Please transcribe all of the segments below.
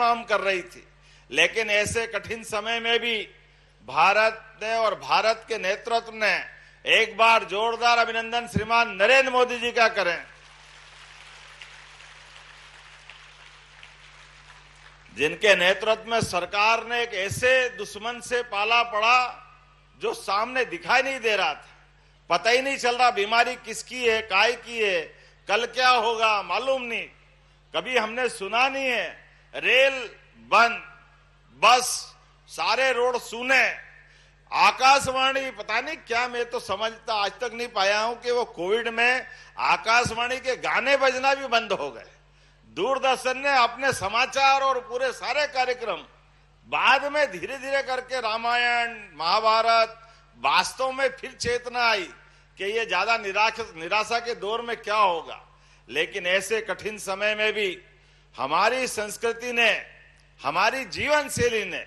इमाम कर रही थी। लेकिन ऐसे कठिन समय में भी भारत ने और भारत के नेतृत्व ने एक बार जोरदार अभिनंदन श्रीमान नरेंद्र मोदी जी का करें, जिनके नेतृत्व में सरकार ने एक ऐसे दुश्मन से पाला पड़ा जो सामने दिखाई नहीं दे रहा था। पता ही नहीं चल रहा बीमारी किसकी है, काय की है, कल क्या होगा मालूम नहीं। कभी हमने सुना नहीं है रेल बंद, बस सारे रोड सूने, आकाशवाणी पता नहीं क्या, मैं तो समझता आज तक नहीं पाया हूं कि वो कोविड में आकाशवाणी के गाने बजना भी बंद हो गए। दूरदर्शन ने अपने समाचार और पूरे सारे कार्यक्रम बाद में धीरे धीरे करके रामायण महाभारत, वास्तव में फिर चेतना आई कि ये ज्यादा निराशा के दौर में क्या होगा। लेकिन ऐसे कठिन समय में भी हमारी संस्कृति ने, हमारी जीवन शैली ने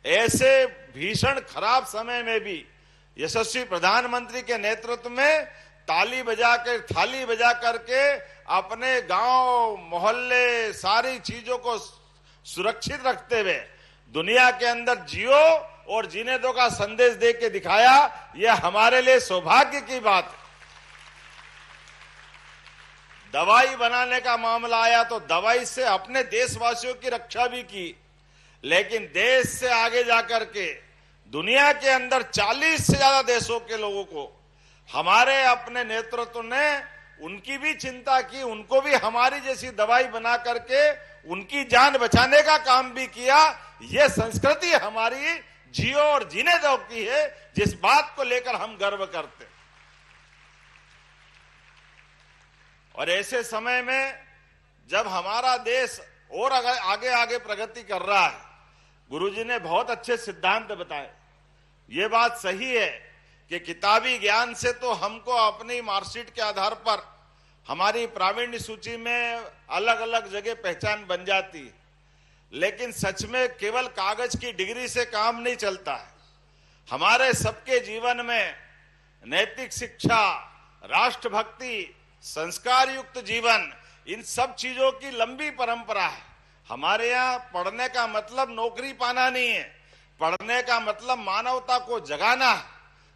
ऐसे भीषण खराब समय में भी यशस्वी प्रधानमंत्री के नेतृत्व में ताली बजा कर, थाली बजा करके अपने गांव मोहल्ले सारी चीजों को सुरक्षित रखते हुए दुनिया के अंदर जियो और जीने दो का संदेश दे के दिखाया। यह हमारे लिए सौभाग्य की बात है। दवाई बनाने का मामला आया तो दवाई से अपने देशवासियों की रक्षा भी की, लेकिन देश से आगे जाकर के दुनिया के अंदर 40 से ज्यादा देशों के लोगों को हमारे अपने नेतृत्व ने उनकी भी चिंता की, उनको भी हमारी जैसी दवाई बना करके उनकी जान बचाने का काम भी किया। यह संस्कृति हमारी जियो और जीने दो की है, जिस बात को लेकर हम गर्व करते। और ऐसे समय में जब हमारा देश और आगे आगे प्रगति कर रहा है, गुरुजी ने बहुत अच्छे सिद्धांत बताए। ये बात सही है कि किताबी ज्ञान से तो हमको अपनी मार्कशीट के आधार पर हमारी प्रावीण्य सूची में अलग अलग जगह पहचान बन जाती है, लेकिन सच में केवल कागज की डिग्री से काम नहीं चलता है। हमारे सबके जीवन में नैतिक शिक्षा, राष्ट्रभक्ति, संस्कार युक्त जीवन, इन सब चीजों की लंबी परंपरा है। हमारे यहाँ पढ़ने का मतलब नौकरी पाना नहीं है, पढ़ने का मतलब मानवता को जगाना है,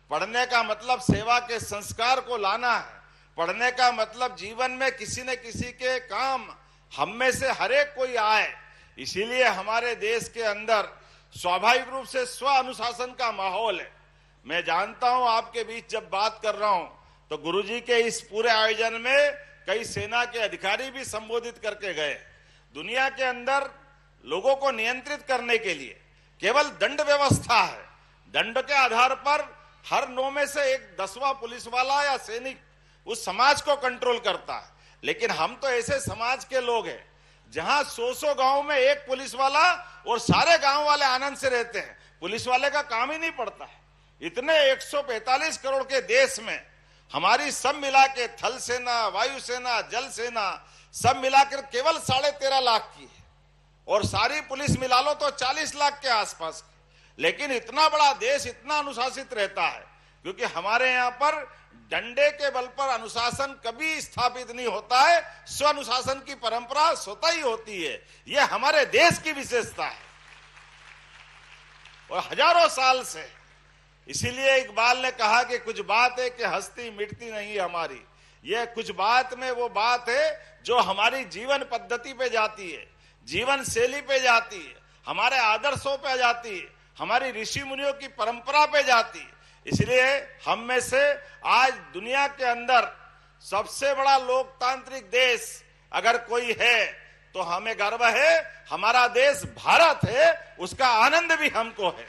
पढ़ने का मतलब सेवा के संस्कार को लाना है, पढ़ने का मतलब जीवन में किसी न किसी के काम हम में से हरेक कोई आए। इसीलिए हमारे देश के अंदर स्वाभाविक रूप से स्व अनुशासन का माहौल है। मैं जानता हूं आपके बीच जब बात कर रहा हूं तो गुरुजी के इस पूरे आयोजन में कई सेना के अधिकारी भी संबोधित करके गए। दुनिया के अंदर लोगों को नियंत्रित करने के लिए केवल दंड व्यवस्था है। दंड के आधार पर हर 9 में से एक 10वां पुलिस वाला या सैनिक उस समाज को कंट्रोल करता है। लेकिन हम तो ऐसे समाज के लोग हैं जहां 100 गांव में एक पुलिस वाला और सारे गांव वाले आनंद से रहते हैं। पुलिस वाले का काम ही नहीं पड़ता है। इतने 145 करोड़ के देश में हमारी सब मिला के थल सेना, वायु सेना, जल सेना सब मिलाकर केवल 13.5 लाख की है, और सारी पुलिस मिला लो तो 40 लाख के आसपास की। लेकिन इतना बड़ा देश इतना अनुशासित रहता है क्योंकि हमारे यहाँ पर डंडे के बल पर अनुशासन कभी स्थापित नहीं होता है। स्व अनुशासन की परंपरा स्वतः ही होती है। यह हमारे देश की विशेषता है और हजारों साल से। इसीलिए इकबाल ने कहा कि कुछ बात है कि हस्ती मिटती नहीं हमारी। यह कुछ बात में वो बात है जो हमारी जीवन पद्धति पे जाती है, जीवन शैली पे जाती है, हमारे आदर्शों पे जाती है, हमारी ऋषि मुनियों की परंपरा पे जाती है। इसलिए हम में से आज दुनिया के अंदर सबसे बड़ा लोकतांत्रिक देश अगर कोई है तो हमें गर्व है। हमारा देश भारत है, उसका आनंद भी हमको है।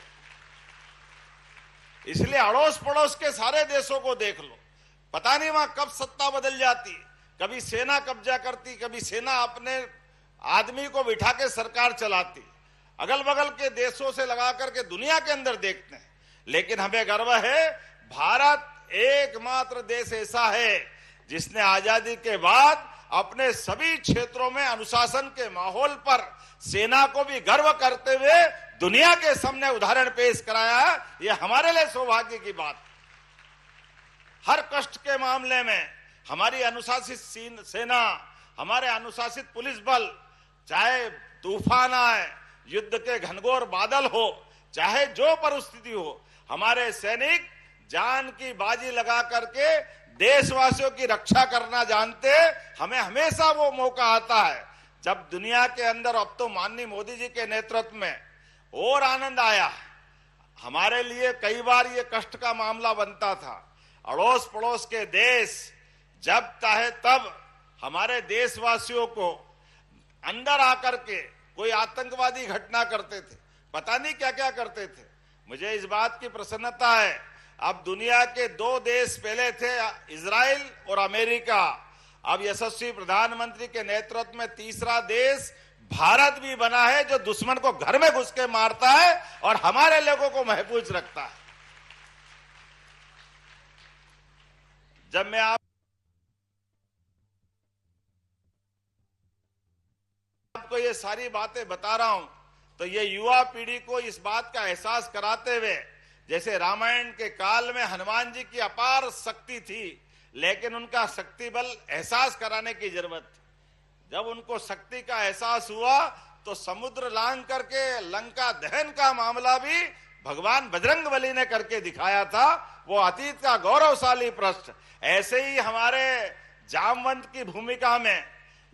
इसलिए अड़ोस पड़ोस के सारे देशों को देख लो, पता नहीं वहां कब सत्ता बदल जाती, कभी सेना कब्जा करती, कभी सेना अपने आदमी को बिठा के सरकार चलाती। अगल बगल के देशों से लगा करके दुनिया के अंदर देखते हैं। लेकिन हमें गर्व है भारत एकमात्र देश ऐसा है जिसने आजादी के बाद अपने सभी क्षेत्रों में अनुशासन के माहौल पर सेना को भी गर्व करते हुए दुनिया के सामने उदाहरण पेश कराया है। यह हमारे लिए सौभाग्य की बात। हर कष्ट के मामले में हमारी अनुशासित सेना, हमारे अनुशासित पुलिस बल, चाहे तूफान आए, युद्ध के घनघोर बादल हो, चाहे जो परिस्थिति हो, हमारे सैनिक जान की बाजी लगा करके देशवासियों की रक्षा करना जानते। हमें हमेशा वो मौका आता है जब दुनिया के अंदर, अब तो माननीय मोदी जी के नेतृत्व में और आनंद आया। हमारे लिए कई बार ये कष्ट का मामला बनता था, अड़ोस पड़ोस के देश जब चाहे तब हमारे देशवासियों को अंदर आकर के कोई आतंकवादी घटना करते थे, पता नहीं क्या क्या करते थे। मुझे इस बात की प्रसन्नता है, अब दुनिया के दो देश पहले थे, इजराइल और अमेरिका, अब यशस्वी प्रधानमंत्री के नेतृत्व में तीसरा देश भारत भी बना है, जो दुश्मन को घर में घुस के मारता है और हमारे लोगों को महफूज रखता है। जब मैं आपको ये सारी बातें बता रहा हूं तो ये युवा पीढ़ी को इस बात का एहसास कराते हुए, जैसे रामायण के काल में हनुमान जी की अपार शक्ति थी, लेकिन उनका शक्ति बल एहसास कराने की जरूरत थी। जब उनको शक्ति का एहसास हुआ तो समुद्र लांघ करके लंका दहन का मामला भी भगवान बजरंगबली ने करके दिखाया था। वो अतीत का गौरवशाली पृष्ठ। ऐसे ही हमारे जामवंत की भूमिका में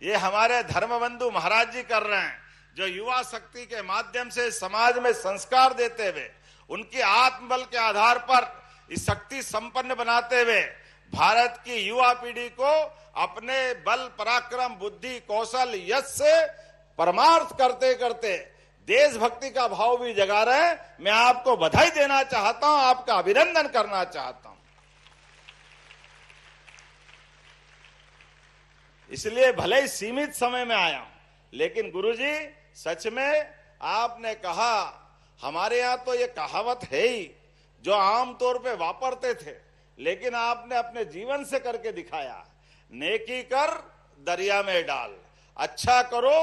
ये हमारे धर्मबंधु महाराज जी कर रहे हैं, जो युवा शक्ति के माध्यम से समाज में संस्कार देते हुए, उनकी आत्मबल के आधार पर इस शक्ति संपन्न बनाते हुए भारत की युवा पीढ़ी को अपने बल, पराक्रम, बुद्धि, कौशल, यश से परमार्थ करते करते देशभक्ति का भाव भी जगा रहे हैं। मैं आपको बधाई देना चाहता हूं, आपका अभिनंदन करना चाहता हूं। इसलिए भले ही सीमित समय में आया हूं, लेकिन गुरुजी सच में आपने कहा, हमारे यहां तो ये कहावत है ही जो आमतौर पे वापरते थे, लेकिन आपने अपने जीवन से करके दिखाया। नेकी कर दरिया में डाल, अच्छा करो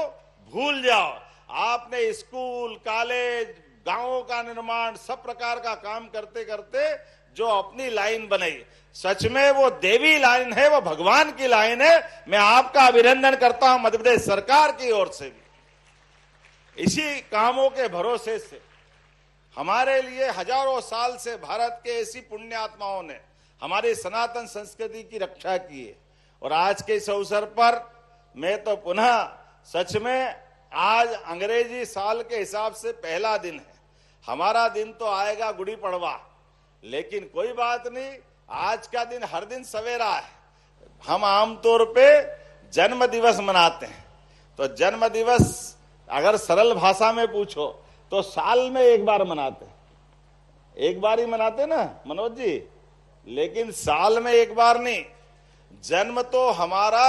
भूल जाओ। आपने स्कूल, कॉलेज, गांवों का निर्माण, सब प्रकार का काम करते करते जो अपनी लाइन बनाई, सच में वो देवी लाइन है, वो भगवान की लाइन है। मैं आपका अभिनंदन करता हूं मध्य प्रदेश सरकार की ओर से भी। इसी कामों के भरोसे से हमारे लिए हजारों साल से भारत के ऐसी पुण्य आत्माओं ने हमारी सनातन संस्कृति की रक्षा की है। और आज के इस अवसर पर मैं तो पुनः सच में, आज अंग्रेजी साल के हिसाब से पहला दिन है, हमारा दिन तो आएगा गुड़ी पड़वा, लेकिन कोई बात नहीं, आज का दिन हर दिन सवेरा है। हम आमतौर पे जन्म दिवस मनाते हैं, तो जन्म दिवस अगर सरल भाषा में पूछो तो साल में एक बार मनाते हैं, एक बार ही मनाते ना मनोज जी, लेकिन साल में एक बार नहीं। जन्म तो हमारा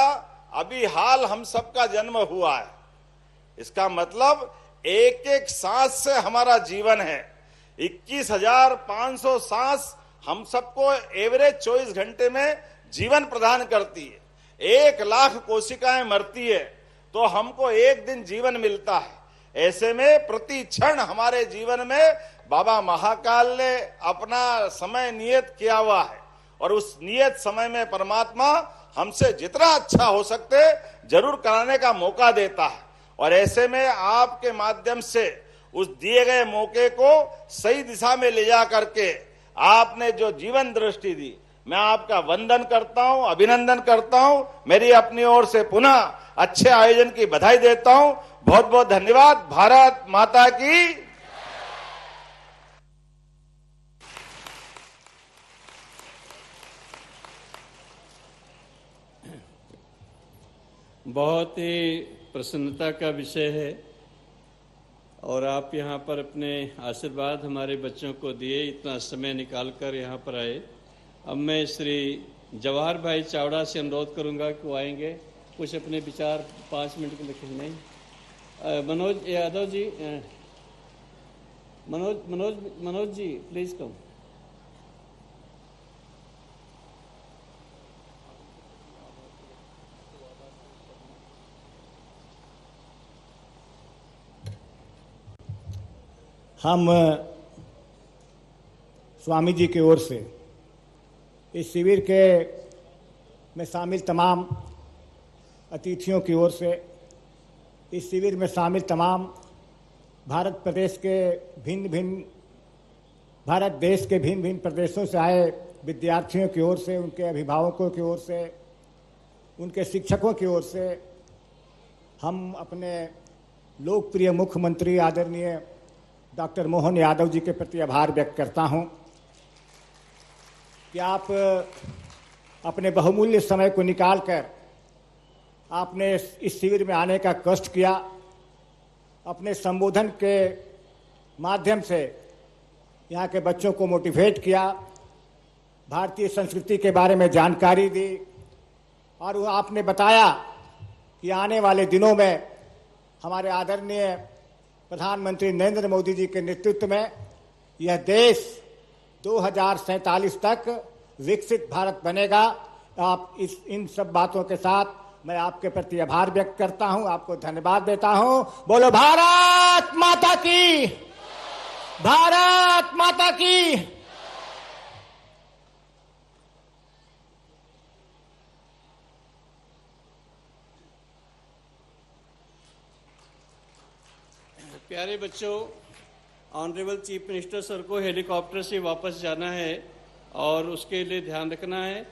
अभी हाल हम सबका जन्म हुआ है, इसका मतलब एक एक सांस से हमारा जीवन है। 21,500 सांस हम सबको एवरेज 24 घंटे में जीवन प्रदान करती है। 1 लाख कोशिकाएं मरती है तो हमको एक दिन जीवन मिलता है। ऐसे में प्रति क्षण हमारे जीवन में बाबा महाकाल ने अपना समय नियत किया हुआ है, और उस नियत समय में परमात्मा हमसे जितना अच्छा हो सकते जरूर कराने का मौका देता है। और ऐसे में आपके माध्यम से उस दिए गए मौके को सही दिशा में ले जा करके आपने जो जीवन दृष्टि दी, मैं आपका वंदन करता हूं, अभिनंदन करता हूं। मेरी अपनी ओर से पुनः अच्छे आयोजन की बधाई देता हूं। बहुत बहुत धन्यवाद। भारत माता की। बहुत ही प्रसन्नता का विषय है, और आप यहाँ पर अपने आशीर्वाद हमारे बच्चों को दिए, इतना समय निकालकर यहाँ पर आए। अब मैं श्री जवाहर भाई चावड़ा से अनुरोध करूँगा कि वो आएंगे, कुछ अपने विचार 5 मिनट के लिखे। नहीं, मनोज यादव जी, मनोज जी प्लीज कम। हम स्वामी जी की ओर से इस शिविर के में शामिल तमाम अतिथियों की ओर से इस शिविर में शामिल तमाम भारत देश के भिन्न भिन्न प्रदेशों से आए विद्यार्थियों की ओर से, उनके अभिभावकों की ओर से, उनके शिक्षकों की ओर से हम अपने लोकप्रिय मुख्यमंत्री आदरणीय डॉक्टर मोहन यादव जी के प्रति आभार व्यक्त करता हूं कि आप अपने बहुमूल्य समय को निकालकर आपने इस शिविर में आने का कष्ट किया, अपने संबोधन के माध्यम से यहाँ के बच्चों को मोटिवेट किया, भारतीय संस्कृति के बारे में जानकारी दी और वो आपने बताया कि आने वाले दिनों में हमारे आदरणीय प्रधानमंत्री नरेंद्र मोदी जी के नेतृत्व में यह देश 2047 तक विकसित भारत बनेगा। आप इन सब बातों के साथ मैं आपके प्रति आभार व्यक्त करता हूं, आपको धन्यवाद देता हूं। बोलो भारत माता की, भारत माता की। प्यारे बच्चों, ऑनरेबल चीफ मिनिस्टर सर को हेलीकॉप्टर से वापस जाना है और उसके लिए ध्यान रखना है।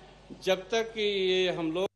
जब तक कि ये हम लोग